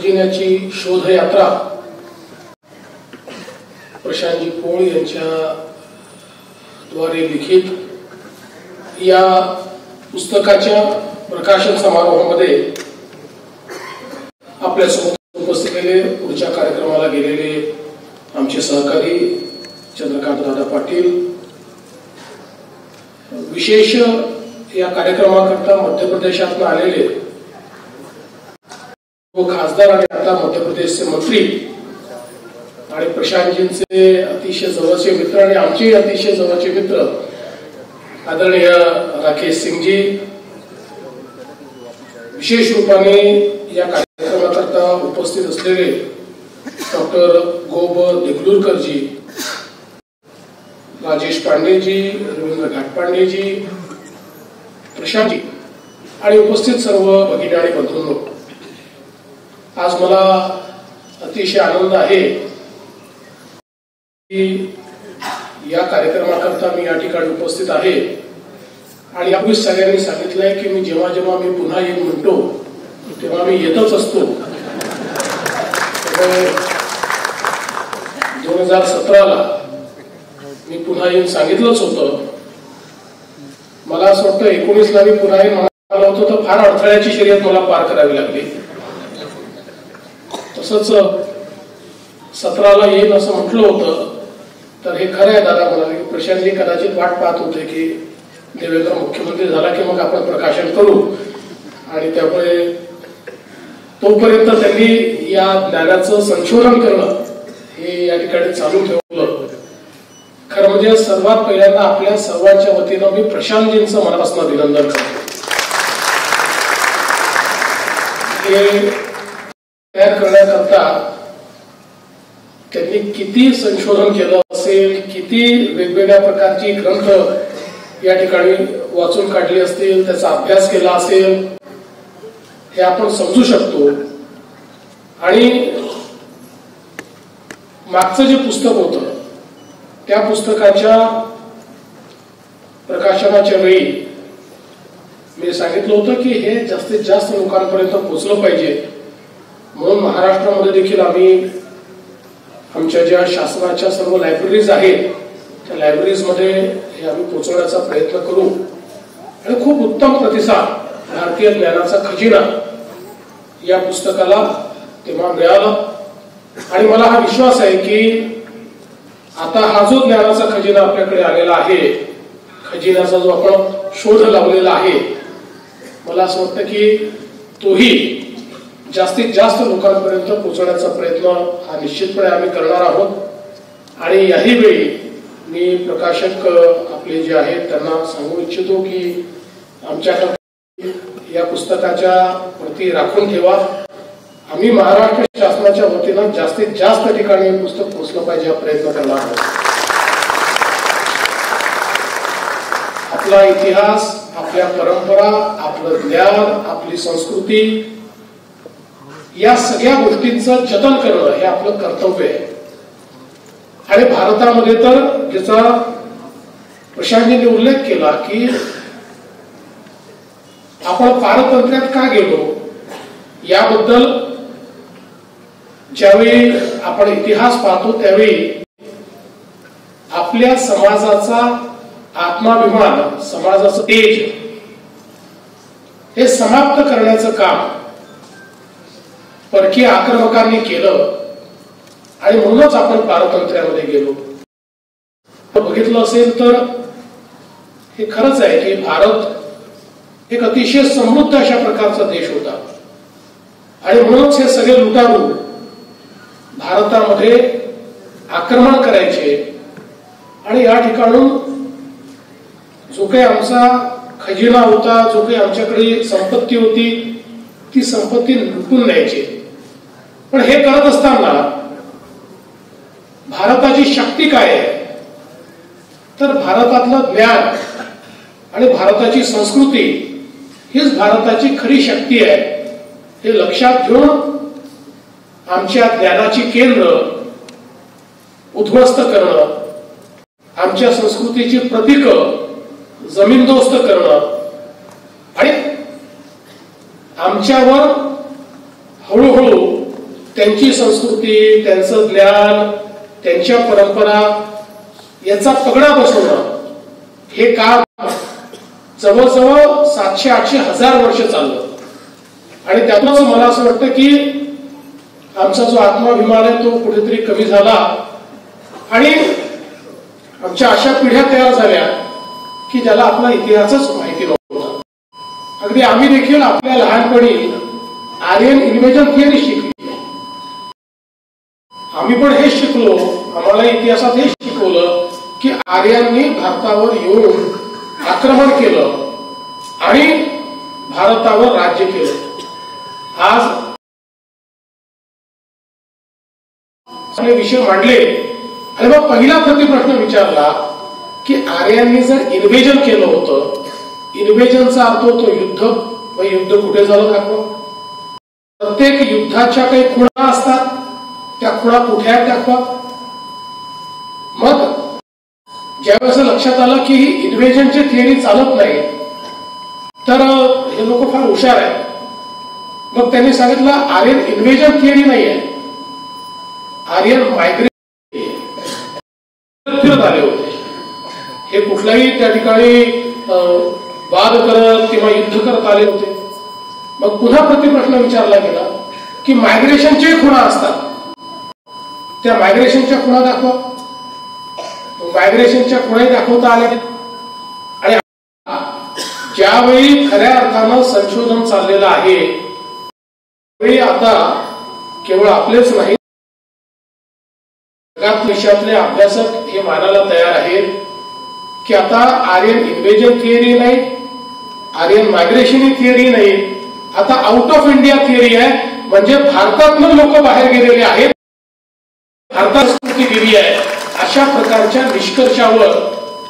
खजिन्याची शोधयात्रा प्रशांतजी पोळ यांच्या द्वारे लिखित या पुस्तकाच्या प्रकाशन समारोहामध्ये आपल्यासोबत उपस्थित पुढच्या कार्यक्रमाला गेलेले आमचे सहकारी चंद्रकांत दादा पाटील, विशेष या कार्यक्रमाकरता मध्य प्रदेशातून आलेले व खासदार आणि आता मध्य प्रदेशचे मंत्री आणि प्रशांतजींचे अतिशय जवळचे मित्र आणि आमचे अतिशय जवळचे मित्र आदरणीय राकेश सिंगजी, विशेष रूपाने या कार्यक्रमाकरता उपस्थित असलेले डॉक्टर गोब देगलूरकरजी, राजेश पांडेजी, रवींद्र घाटपांडेजी, प्रशांतजी आणि उपस्थित सर्व भगिनी आणि बंधूंनो, आज मला अतिशय आनंद आहे की या कार्यक्रमाकरता मी या ठिकाणी उपस्थित आहे आणि यापूर्वी सगळ्यांनी सांगितलंय की मी जेव्हा जेव्हा मी पुन्हा येईन म्हणतो तेव्हा मी येतच असतो. 2017ला मी पुन्हा येऊन सांगितलंच होतं. मला असं वाटतं 19ला मी पुन्हा येऊन म्हणाला होतो तर फार अडथळ्याची शर्यत मला पार करावी लागली. तसंच 17ला येईल असं म्हटलं होतं तर हे खरं आहे. दादा म्हणाले प्रशांतजी कदाचित वाट पाहत होते की देवेंद्र मुख्यमंत्री झाला की मग आपण प्रकाशन करू आणि त्यामुळे तोपर्यंत त्यांनी या ज्ञानाचं संशोधन करणं हे या ठिकाणी चालू ठेवलं. खरं म्हणजे सर्वात पहिल्यांदा आपल्या सर्वांच्या वतीनं मी प्रशांतजींचं मनापासून अभिनंदन करतो. हे तयार करण्याकरता त्यांनी किती संशोधन केलं असेल, किती वेगवेगळ्या प्रकारची ग्रंथ या ठिकाणी वाचून काढली असतील, त्याचा अभ्यास केला असेल हे आपण समजू शकतो. आणि मागचं जे पुस्तक होतं त्या पुस्तकाच्या प्रकाशनाच्या वेळी मी सांगितलं होतं की हे जास्तीत जास्त लोकांपर्यंत पोहोचलं पाहिजे. म्हणून महाराष्ट्रामध्ये देखील आम्ही आमच्या ज्या शासनाच्या सर्व लायब्ररीज आहेत त्या लायब्ररीजमध्ये हे आम्ही पोहोचवण्याचा प्रयत्न करू. आणि खूप उत्तम प्रतिसाद भारतीय ज्ञानाचा खजिना या पुस्तकाला तेव्हा मिळाला आणि मला हा विश्वास आहे की आता हा जो ज्ञानाचा खजिना आपल्याकडे आलेला आहे, खजिन्याचा जो आपण शोध लावलेला आहे, मला असं वाटतं की तोही जास्तीत जास्त लोकांपर्यंत पोहोचवण्याचा प्रयत्न हा निश्चितपणे आम्ही करणार आहोत. आणि याही वेळी मी प्रकाशक आपले जे आहेत त्यांना सांगू इच्छितो की आमच्याकडे या पुस्तकाच्या प्रती राखून ठेवा. आम्ही महाराष्ट्र शासनाच्या वतीनं जास्तीत जास्त ठिकाणी हे पुस्तक पोहोचलं पाहिजे हा प्रयत्न करणार आहोत. आपला इतिहास, आपल्या परंपरा, आपलं ज्ञान, आपली संस्कृती या सगळ्या गोष्टींचं जतन करणं हे आपलं कर्तव्य आहे. आणि भारतामध्ये तर ज्याचा प्रशांतजींनी उल्लेख केला की आपण पारतंत्र्यात का गेलो याबद्दल ज्यावेळी आपण इतिहास पाहतो त्यावेळी आपल्या समाजाचा आत्माभिमान, समाजाचं तेज हे समाप्त करण्याचं काम परकीय आक्रमकांनी केलं आणि म्हणूनच आपण पारतंत्र्यामध्ये गेलो. बघितलं असेल तर हे खरंच आहे की भारत एक अतिशय समृद्ध अशा प्रकारचा देश होता आणि म्हणूनच हे सगळे लुटारू भारतामध्ये आक्रमण करायचे आणि या ठिकाणून जो काही आमचा खजिना होता, जो काही आमच्याकडे संपत्ती होती ती संपत्ती लुटून न्यायची. पण हे करत असताना भारताची शक्ती काय आहे तर भारतातलं ज्ञान आणि भारताची संस्कृती हीच भारताची खरी शक्ती आहे हे लक्षात घेऊन आमच्या ज्ञानाची केंद्र उद्ध्वस्त करणं, आमच्या संस्कृतीची प्रतीक जमीनदोस्त करणं आणि आमच्यावर हळूहळू त्यांची संस्कृती, त्यांचं ज्ञान, त्यांच्या परंपरा याचा पगडा बसवणं हे काम जवळजवळ 700-800 हजार वर्ष चाललं. आणि त्यातूनच मला असं वाटतं की आमचा जो आत्माभिमान आहे तो कुठेतरी कमी झाला आणि आमच्या अशा पिढ्या तयार झाल्या की ज्याला आपला इतिहासच माहिती नव्हता. अगदी आम्ही देखील आपल्या लहानपणी आर्यन इन्व्हेजन थिअरी शिकली. आम्ही पण हेच शिकलो, आम्हाला इतिहासात हेच शिकवलं की आर्यांनी भारतावर येऊन आक्रमण केलं आणि भारतावर राज्य केलं. आज आपले विषय मांडले आणि मग पहिला प्रतिप्रश्न विचारला की आर्यांनी जर इन्व्हेजन केलं होतं, इन्व्हेजनचा अर्थ होतो युद्ध. मग युद्ध कुठे झालं दाखवा. प्रत्येक युद्धाच्या काही खुणा असतात, त्या खुणा कुठे आहेत दाखवा. मग ज्यावेळेस लक्षात आलं की ही इन्व्हेजनची थिअरी चालत नाही तर हे लोक फार हुशार आहेत. मग त्यांनी सांगितलं आर्यन इन्व्हेजन थिअरी नाही आहे, आर्यन मायग्रेशन फिरत आले होते. हे कुठलाही त्या ठिकाणी वाद करत किंवा युद्ध करत आले होते. मग पुन्हा प्रतिप्रश्न विचारला गेला की मायग्रेशनचे खुणा असतात, त्या मायग्रेशनच्या खुणा दाखवा. मायग्रेशनच्या खुणाही दाखवता आल्या. आणि ज्यावेळी खऱ्या अर्थानं संशोधन चाललेलं आहे त्यावेळी आता केवळ आपलेच नाही, जगात देशातले अभ्यासक हे मानायला तयार आहेत की आता आर्यन इन्व्हेजन थिअरी नाही, आर्यन मायग्रेशन थिअरी नाही, आता आउट ऑफ इंडिया थिअरी आहे. म्हणजे भारतातून लोक बाहेर गेलेले आहेत, भारतात संस्कृती गेली आहे. अशा प्रकारच्या निष्कर्षावर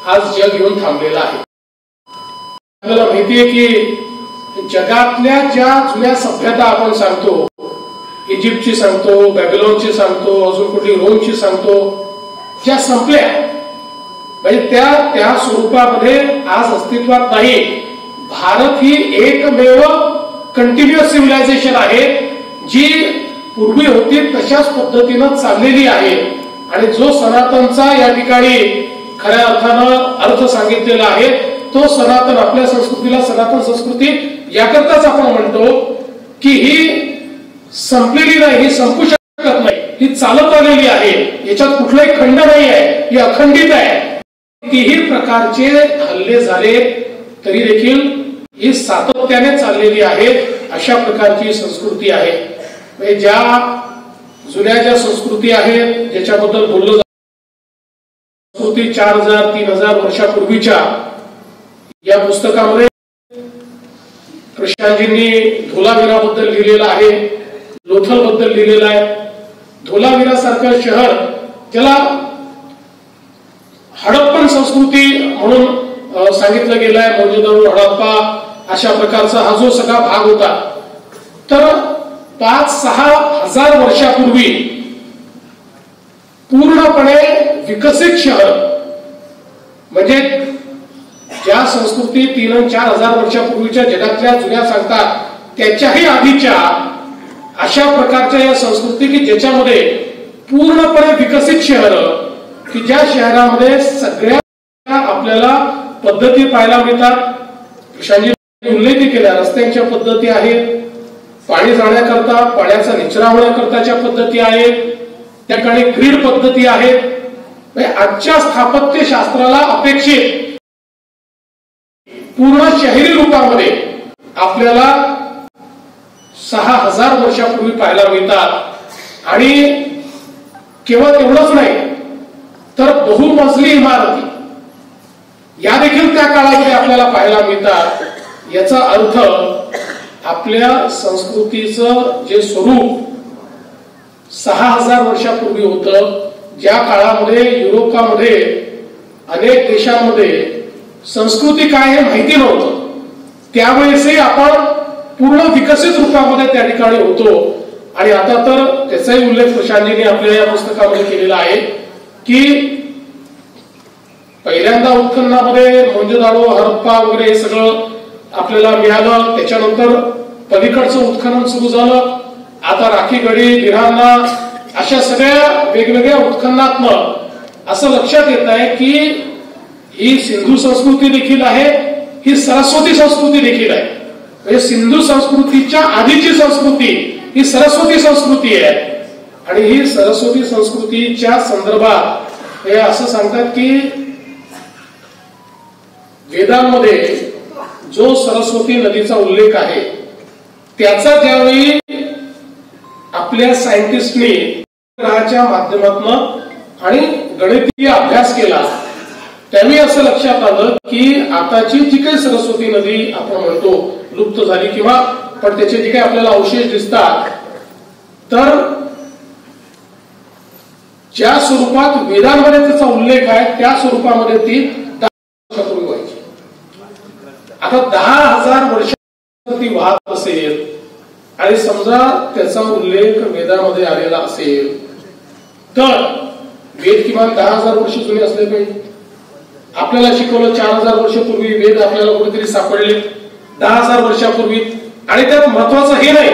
आज जग येऊन थांबलेलं आहे. आपल्याला माहितीये की जगातल्या ज्या जुन्या सभ्यता आपण सांगतो, इजिप्तची सांगतो, बॅबिलॉनची सांगतो, अजून कुठली रोमची सांगतो, ज्या संपल्या म्हणजे त्या स्वरूपामध्ये आज अस्तित्वात नाही. भारत ही एकमेव कंटिन्युअस सिव्हिलायझेशन आहे जी पूर्वी होती तशाच पद्धतीनं चाललेली आहे. आणि जो सनातनचा या ठिकाणी खऱ्या अर्थानं अर्थ सांगितलेला आहे तो सनातन, आपल्या संस्कृतीला सनातन संस्कृती याकरताच आपण म्हणतो की ही संपलेली नाही, ही संपू शकत नाही, ही चालत आलेली आहे. याच्यात कुठलाही खंड नाही आहे, ही अखंडित आहे. कितीही प्रकारचे हल्ले झाले तरी देखील ही सातत्याने चाललेली आहे. अशा प्रकारची संस्कृती आहे. म्हणजे ज्या जुन्या ज्या संस्कृती आहेत ज्याच्याबद्दल बोललं जातं, संस्कृती 4000-3000 वर्षापूर्वीच्या या पुस्तकामध्ये प्रशांतजींनी धोलावीराबद्दल लिहिलेलं आहे, लोथल बद्दल लिहिलेलं आहे. धोलावीरा सारखं शहर ज्याला हडप्पन संस्कृती म्हणून सांगितलं गेलं आहे, मोहनजोदडो, हडप्पा अशा प्रकारचा हा जो सगळा भाग होता, तर 5-6 हजार वर्षापूर्वी पूर्णपणे विकसित शहर, म्हणजे ज्या संस्कृती 3-4 हजार वर्षापूर्वीच्या जगातल्या जुन्या सांगतात त्याच्याही आधीच्या अशा प्रकारच्या या संस्कृती की ज्याच्यामध्ये पूर्णपणे विकसित शहर, की ज्या शहरामध्ये सगळ्या आपल्याला पद्धती पाहायला मिळतात. प्रशांतजींनी उल्लेख केला, रस्त्यांच्या पद्धती आहेत, पाणी जाण्याकरता पाण्याचा निचरा होण्याकरताच्या पद्धती आहेत, त्या ठिकाणी ग्रीड पद्धती आहेत. आजच्या स्थापत्य शास्त्राला अपेक्षित पूर्ण शहरी रूपामध्ये आपल्याला 6000 वर्षापूर्वी पाहायला मिळतात. आणि केवळ तेवढंच नाही तर बहुमजली इमारती या देखील त्या काळामध्ये आपल्याला पाहायला मिळतात. याचा अर्थ आपल्या संस्कृतीचं जे स्वरूप 6000 वर्षापूर्वी होतं, ज्या काळामध्ये युरोपामध्ये अनेक देशांमध्ये संस्कृती काय हे माहिती नव्हतं, त्यावेळेसही आपण पूर्ण विकसित रूपामध्ये त्या ठिकाणी होतो. आणि आता तर त्याचाही उल्लेख प्रशांतजींनी आपल्या या पुस्तकामध्ये केलेला आहे की पहिल्यांदा उत्खननामध्ये मोहनजोदडो, हडप्पा वगैरे हे सगळं आपल्याला मिळालं. त्याच्यानंतर पलीकडचं उत्खनन सुरू झालं आता राखीगढी, बिऱ्हाणा अशा सगळ्या वेगवेगळ्या उत्खननातनं असं लक्षात येत आहे की ही सिंधू संस्कृती देखील आहे, ही सरस्वती संस्कृती देखील आहे. म्हणजे सिंधू संस्कृतीच्या आधीची संस्कृती ही सरस्वती संस्कृती आहे. आणि ही सरस्वती संस्कृतीच्या संदर्भात हे असं सांगतात की वेदांमध्ये जो सरस्वती नदीचा उल्लेख आहे त्याचा ज्यावेळी आपल्या सायंटिस्टनी ग्रहाच्या माध्यमातून आणि गणितीय अभ्यास केला त्यावेळी असं लक्षात आलं की आताची जी काही सरस्वती नदी आपण म्हणतो लुप्त झाली किंवा पण त्याचे जे काही आपल्याला अवशेष दिसतात तर ज्या स्वरूपात वेदांमध्ये त्याचा उल्लेख आहे त्या स्वरूपामध्ये ती 10 वर्षापूर्वी व्हायची. आता 10,000 वर्ष ती वाहत असेल आणि समजा त्याचा उल्लेख वेदामध्ये आलेला असेल तर वेद किमान 10,000 वर्ष जुने असले पाहिजे. आपल्याला शिकवलं 4,000 वर्षापूर्वी वेद आपल्याला कुठेतरी सापडले 10,000 वर्षापूर्वी. आणि त्यात महत्वाचं हे नाही,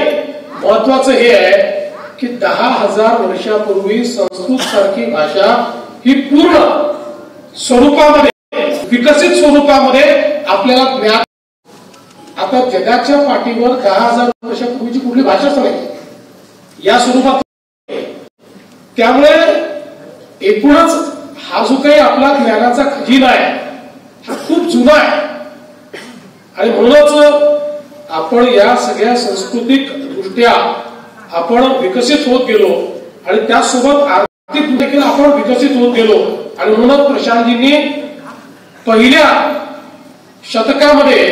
महत्वाचं हे आहे की 10,000 वर्षापूर्वी संस्कृत सारखी भाषा ही पूर्ण स्वरूपामध्ये विकसित स्वरूपामध्ये आपल्याला ज्ञान. आता जगाच्या पाठीवर 10,000 वर्षापूर्वीची कुठली भाषाच नाही या स्वरूपात. त्यामुळे एकूणच हा जो काही आपला ज्ञानाचा खजिना आहे हा खूप जुना आहे. आणि म्हणूनच आपण या सगळ्या सांस्कृतिक दृष्ट्या आपण विकसित होत गेलो आणि त्यासोबत आर्थिक देखील आपण विकसित होत गेलो. आणि म्हणूनच प्रशांतजींनी पहिल्या शतकामध्ये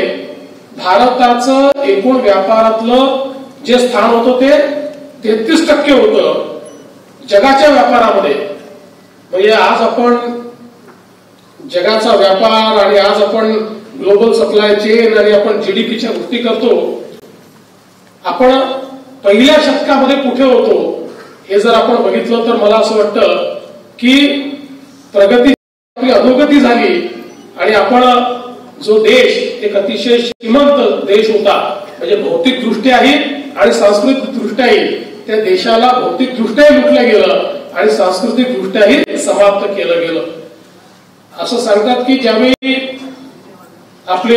भारताचं एकूण व्यापारातलं जे स्थान होतं ते 33% होतं जगाच्या व्यापारामध्ये. म्हणजे आज आपण जगाचा व्यापार आणि आज आपण ग्लोबल सप्लाय चेन आणि आपण जीडीपीच्या गोष्टी करतो. आपण पहिल्या शतकामध्ये कुठे होतो हे जर आपण बघितलं तर मला असं वाटतं की प्रगती आपली अधोगती झाली आणि आपण जो देश एक अतिशय श्रीमंत देश होता म्हणजे भौतिक दृष्ट्याही आणि सांस्कृतिक दृष्ट्याही त्या देशाला भौतिक दृष्ट्याही लुटलं गेलं आणि सांस्कृतिक दृष्ट्याही समाप्त केलं गेलं. असं सांगतात की ज्यावेळी आपले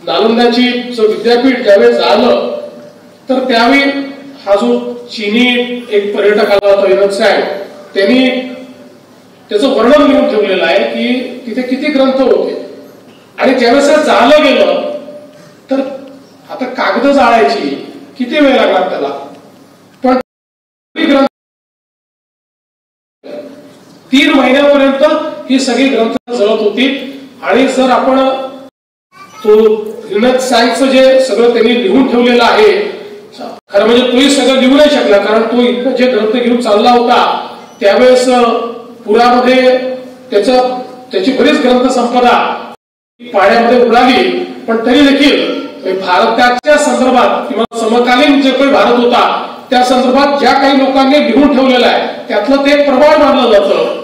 नालंदाची जो विद्यापीठ ज्यावेळी झालं तर त्यावेळी हा जो चीनी एक पर्यटक आला होता युनक सॅंग त्यांनी त्याचं वर्णन लिहून ठेवलेलं आहे की तिथे किती ग्रंथ होते. आणि ज्यावेळेस जाळलं गेलं तर आता कागद जाळायची किती वेळ लागणार त्याला, पण 3 महिन्यापर्यंत ही सगळी ग्रंथ जळत होती. आणि जर आपण तो युनक सॅंगचं जे सगळं त्यांनी लिहून ठेवलेलं आहे खरं म्हणजे तोही सगळं लिहू नाही शकला कारण तो इतकं जे ग्रंथ घेऊन चालला होता त्यावेळेस पुरामध्ये त्याची बरीच ग्रंथ संपदा पाण्यामध्ये उडाली. पण तरी देखील भारताच्या संदर्भात किंवा समकालीन जे काही भारत होता त्या संदर्भात ज्या काही लोकांनी लिहून ठेवलेलं आहे त्यातलं ते एक प्रमाण मानलं जातं.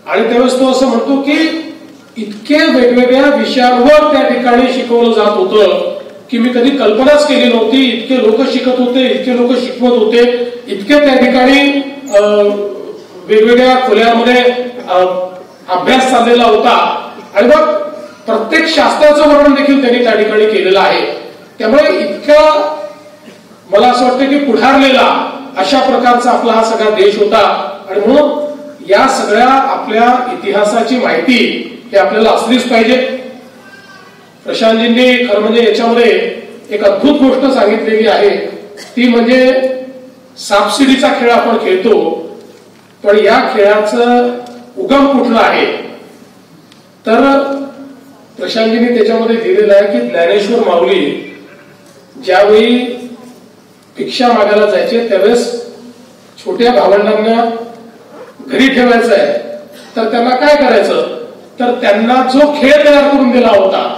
आणि त्यावेळेस तो असं म्हणतो की इतके वेगवेगळ्या विषयांवर त्या ठिकाणी शिकवलं जात होतं की मी कधी कल्पनाच केली नव्हती. इतके लोक शिकत होते, इतके लोक शिकवत होते, इतके त्या ठिकाणी वेगवेगळ्या खोल्यांमध्ये अभ्यास चाललेला होता. आणि मग प्रत्येक शास्त्राचं वर्णन देखील त्यांनी त्या ठिकाणी केलेलं आहे. त्यामुळे इतकं मला असं वाटतं की पुढारलेला अशा प्रकारचा आपला हा सगळा देश होता. आणि म्हणून या सगळ्या आपल्या इतिहासाची माहिती हे आपल्याला असलीच पाहिजे. प्रशांतजींनी खरं म्हणजे याच्यामध्ये एक अद्भुत गोष्ट सांगितलेली आहे ती म्हणजे सापशिडीचा खेळ आपण खेळतो पण या खेळाचं उगम कुठलं आहे तर प्रशांतजींनी त्याच्यामध्ये लिहिलेलं आहे की ज्ञानेश्वर माऊली ज्यावेळी भिक्षा मागायला जायचे त्यावेळेस छोट्या भावंडांना घरी ठेवायचं आहे तर त्यांना काय करायचं तर त्यांना जो खेळ तयार करून दिला होता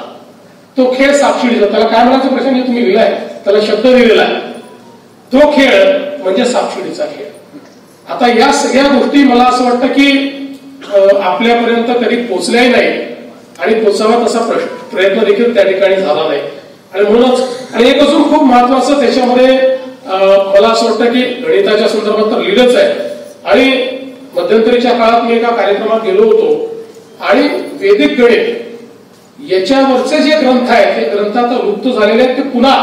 तो खेळ सापशिडीचा. त्याला काय म्हणायचं प्रश्न तुम्ही लिहिलाय त्याला शब्द दिलेला आहे तो खेळ म्हणजे सापशिडीचा खेळ. आता या सगळ्या गोष्टी मला असं वाटतं की आपल्यापर्यंत कधी पोचल्याही नाही आणि पोचावा तसा प्रयत्न देखील त्या ठिकाणी झाला नाही. आणि म्हणूनच आणि एक अजून खूप महत्वाचं त्याच्यामध्ये मला असं वाटतं की गणिताच्या संदर्भात तर लिहिलंच आहे. आणि मध्यंतरीच्या काळात मी एका कार्यक्रमात गेलो होतो आणि वैदिक गणित याच्यावरचे जे ग्रंथ आहेत ते ग्रंथ आता लुप्त झालेले आहेत, ते पुन्हा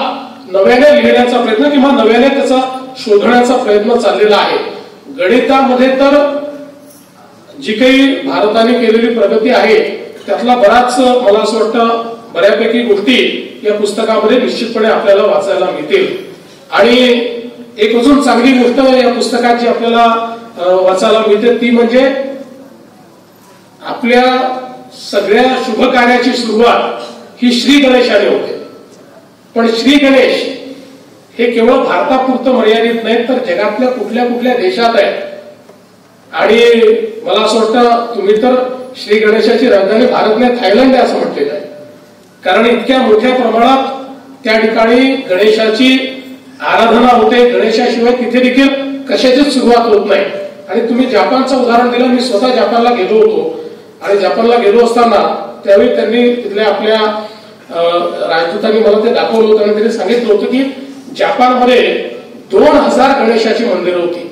नव्याने लिहिण्याचा प्रयत्न किंवा नव्याने त्याचा शोधण्याचा प्रयत्न चाललेला आहे. गणितामध्ये तर जी काही भारताने केलेली प्रगती आहे त्यातला बराच मला असं वाटतं बऱ्यापैकी गोष्टी या पुस्तकामध्ये निश्चितपणे आपल्याला वाचायला मिळतील. आणि एक अजून चांगली गोष्ट या पुस्तकात जी आपल्याला वाचायला मिळते ती म्हणजे आपल्या सगळ्या शुभ कार्याची सुरुवात ही श्री गणेशाने होते. पण श्री गणेश हे केवळ भारतापुरतं मर्यादित नाही तर जगातल्या कुठल्या कुठल्या देशात आहे. आणि मला असं वाटतं तुम्ही तर श्री गणेशाची राजधानी भारत नाही थायलंड आहे असं म्हटलेलं आहे. कारण इतक्या मोठ्या प्रमाणात त्या ठिकाणी गणेशाची आराधना होते. गणेशाशिवाय तिथे देखील कशाचीच सुरुवात होत नाही. आणि तुम्ही जपानचं उदाहरण दिलं. मी स्वतः जपानला गेलो होतो आणि जपानला गेलो असताना त्यावेळी त्यांनी तिथल्या आपल्या राजदूतांनी मला ते दाखवलं होतं आणि त्यांनी सांगितलं होतं की जपानमध्ये 2000 गणेशाची मंदिरं होती.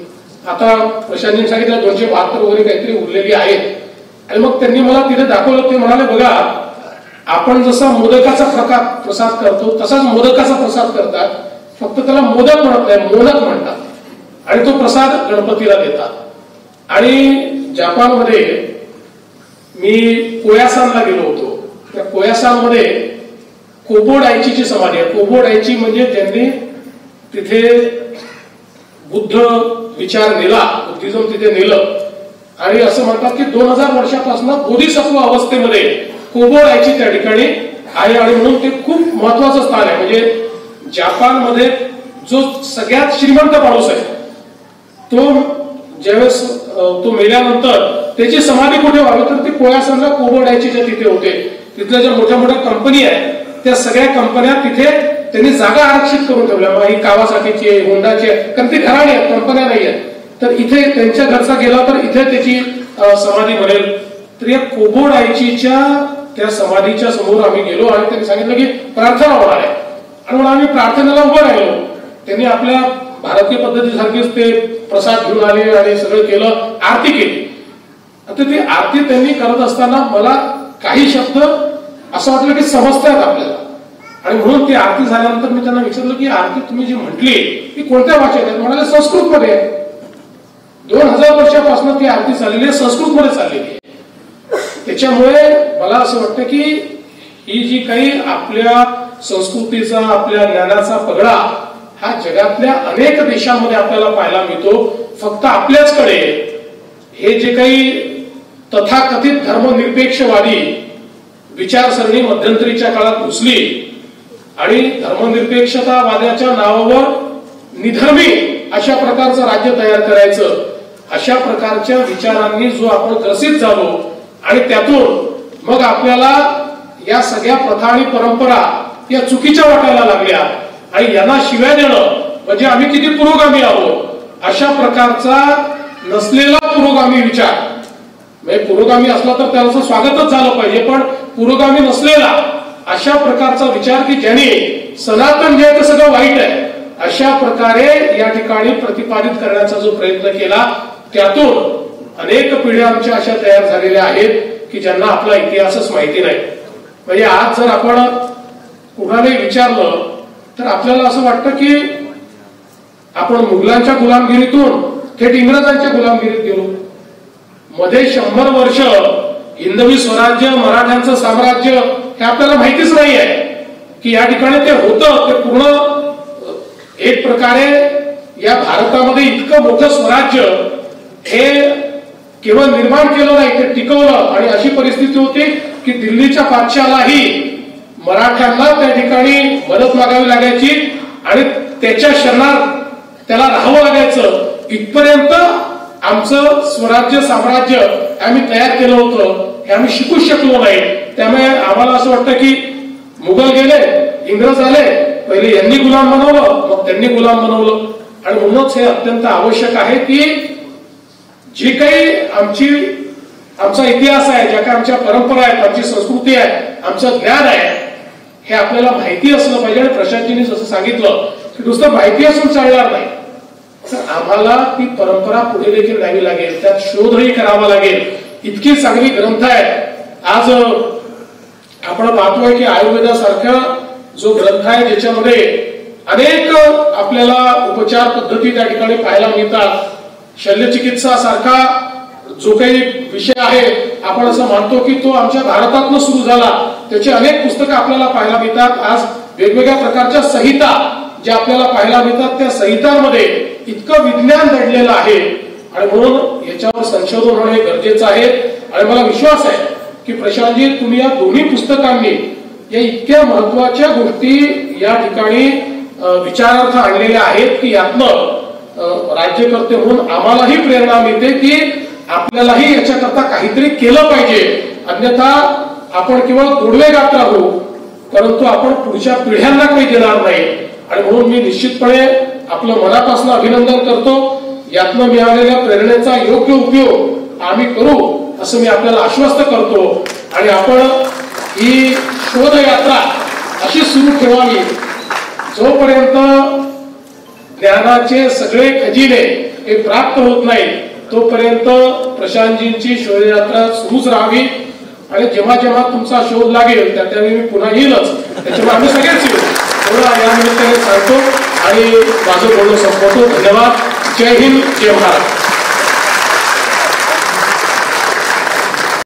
आता प्रशांतजींनी सांगितलं 272 वगैरे काहीतरी उरलेली आहेत. आणि मग त्यांनी मला तिथे दाखवलं. ते म्हणाले बघा आपण जसा मोदकाचा प्रसाद करतो तसाच मोदकाचा प्रसाद करतात, फक्त त्याला मोदक म्हणत नाही मोदक म्हणतात आणि तो प्रसाद गणपतीला देतात. आणि जपानमध्ये मी कोयासानला गेलो होतो. त्या कोयासानमध्ये कोबोडायची समाधी आहे. कोबोडायची म्हणजे त्यांनी तिथे बुद्ध विचार नेला, बुद्धिझम तिथे नेलं. आणि असं म्हणतात की 2000 वर्षापासून बोधिसत्व अवस्थेमध्ये कोबोडायची त्या ठिकाणी आहे. आणि म्हणून ते खूप महत्वाचं स्थान आहे. म्हणजे जपानमध्ये जो सगळ्यात श्रीमंत माणूस आहे तो ज्यावेळेस तो मेल्यानंतर त्याची समाधी कुठे व्हावी तर ती कोयासानला कोबोडायचीच्या तिथे होते. तिथल्या ज्या मोठ्या मोठ्या कंपनी आहेत त्या सगळ्या कंपन्या तिथे त्यांनी जागा आरक्षित करून ठेवल्या. ही कावासाकीची आहे, होंडाची आहे, कारण ती घराणी आहेत, कंपन्या नाही आहेत. तर इथे त्यांच्या घरचा गेला तर इथे त्याची समाधी बनेल. तर या कोबोडायचीच्या त्या समाधीच्या समोर आम्ही गेलो आणि त्यांनी सांगितलं की प्रार्थना होणार आहे. आणि म्हणून आम्ही प्रार्थनेला उभं राहिलो. त्यांनी आपल्या भारतीय पद्धतीसारखीच ते प्रसाद घेऊन आले आणि सगळं केलं, आरती केली. आता ती आरती त्यांनी करत असताना मला काही शब्द असं वाटलं की समजतात आपल्याला. आणि म्हणून ती आरती झाल्यानंतर मी त्यांना विचारलं की आरती तुम्ही जी म्हटली ती कोणत्या भाषेत आहे? म्हणाले संस्कृत मध्ये. 2000 वर्षापासून ती आरती चाललेली आहे, संस्कृत मध्ये चाललेली आहे. त्याच्यामुळे मला असं वाटतं की ही जी काही आपल्या संस्कृतीचा आपल्या ज्ञानाचा पगडा हा जगातल्या अनेक देशांमध्ये आपल्याला पाहायला मिळतो. फक्त आपल्याचकडे हे जे काही तथाकथित धर्मनिरपेक्षवादी विचारसरणी मध्यंतरीच्या काळात घुसली आणि धर्मनिरपेक्षतावादाच्या नावावर निधर्मी अशा प्रकारचं राज्य तयार करायचं, अशा प्रकारच्या विचारांनी जो आपण ग्रसित झालो आणि त्यातून मग आपल्याला या सगळ्या प्रथा आणि परंपरा या चुकीच्या वाटायला लागल्या आणि यांना शिव्या देणं म्हणजे आम्ही किती पुरोगामी आहोत अशा प्रकारचा नसलेला पुरोगामी विचार. म्हणजे पुरोगामी असला तर त्याचं स्वागतच झालं पाहिजे, पण पुरोगामी नसलेला अशा प्रकारचा विचार की ज्याने सनातन जे आहे ते सगळं वाईट आहे अशा प्रकारे या ठिकाणी प्रतिपादित करण्याचा जो प्रयत्न केला त्यातून अनेक पिढ्या आमच्या अशा तयार झालेल्या आहेत की ज्यांना आपला इतिहासच माहिती नाही. म्हणजे आज जर आपण कुणालाही विचारलं तर आपल्याला असं वाटतं की आपण मुघलांच्या गुलामगिरीतून थेट इंग्रजांच्या गुलामगिरीत गेलो. मध्ये 100 वर्ष हिंदवी स्वराज्य, मराठ्यांचं साम्राज्य हे आपल्याला माहितीच नाही आहे की या ठिकाणी ते होतं. ते पूर्ण एक प्रकारे या भारतामध्ये इतकं मोठं स्वराज्य हे केवळ निर्माण केलं नाही, ते टिकवलं. आणि अशी परिस्थिती होती की दिल्लीच्या बादशहालाही मराठ्यांना त्या ठिकाणी मदत मागावी लागायची आणि त्याच्या शरणात त्याला राहावं लागायचं. इथपर्यंत आमचं स्वराज्य साम्राज्य आम्ही तयार केलं होतं हे आम्ही शिकू शकलो नाही. त्यामुळे आम्हाला असं वाटतं की मुघल गेले, इंग्रज आले, पहिले यांनी गुलाम बनवलं मग त्यांनी गुलाम बनवलं. आणि म्हणूनच हे अत्यंत आवश्यक आहे की जी काही आमचा इतिहास आहे, ज्या काही आमच्या परंपरा आहेत, आमची संस्कृती आहे, आमचं ज्ञान आहे, हे आपल्याला माहिती असलं पाहिजे. आणि प्रशांतजींनी जसं सांगितलं की नुसतं माहिती असून चालणार नाही, तर आम्हाला ती परंपरा पुढे देखील न्यावी लागेल, त्यात शोधही करावा लागेल. इतकी चांगली ग्रंथ आहेत. आज आपण पाहतोय की आयुर्वेदासारखा जो ग्रंथ आहे ज्याच्यामध्ये अनेक आपल्याला उपचार पद्धती त्या ठिकाणी पाहायला मिळतात. शल्यचिकित्सा सारखा जो काही विषय आहे आपण असं मानतो की तो आमच्या भारतातनं सुरू झाला, त्याची अनेक पुस्तकं आपल्याला पाहायला मिळतात. आज वेगवेगळ्या प्रकारच्या संहिता ज्या आपल्याला पाहायला मिळतात, त्या संहितांमध्ये इतकं विज्ञान दडलेलं आहे. आणि म्हणून याच्यावर संशोधन होणे गरजेचं आहे. आणि मला विश्वास आहे की प्रशांतजी, तुम्ही या दोन्ही पुस्तकांनी या इतक्या महत्वाच्या गोष्टी या ठिकाणी विचारार्थ आणलेल्या आहेत की यातनं राज्यकर्ते म्हणून आम्हालाही प्रेरणा मिळते की आपल्यालाही याच्याकरता काहीतरी केलं पाहिजे. अन्यथा आपण केवळ गोडवे गात राहू, परंतु आपण पुढच्या पिढ्यांना काही देणार नाही. आणि म्हणून मी निश्चितपणे आपलं मनापासून अभिनंदन करतो. यातनं मिळालेल्या प्रेरणेचा योग्य उपयोग आम्ही करू असं मी आपल्याला आश्वस्त करतो. आणि आपण ही शोधयात्रा अशी सुरू ठेवावी जोपर्यंत ज्ञानाचे सगळे खजिने हे प्राप्त होत नाही, तोपर्यंत प्रशांतजींची शोधयात्रा सुरूच राहावी. आणि जेव्हा जेव्हा तुमचा शोध लागेल त्यावेळी मी पुन्हा येईलच, त्याच्यामुळे आम्ही सगळेच येऊ एवढं या निमित्ताने सांगतो आणि माझं बोलणं संपवतो. धन्यवाद. जय हिंद, जय महाराष्ट्र.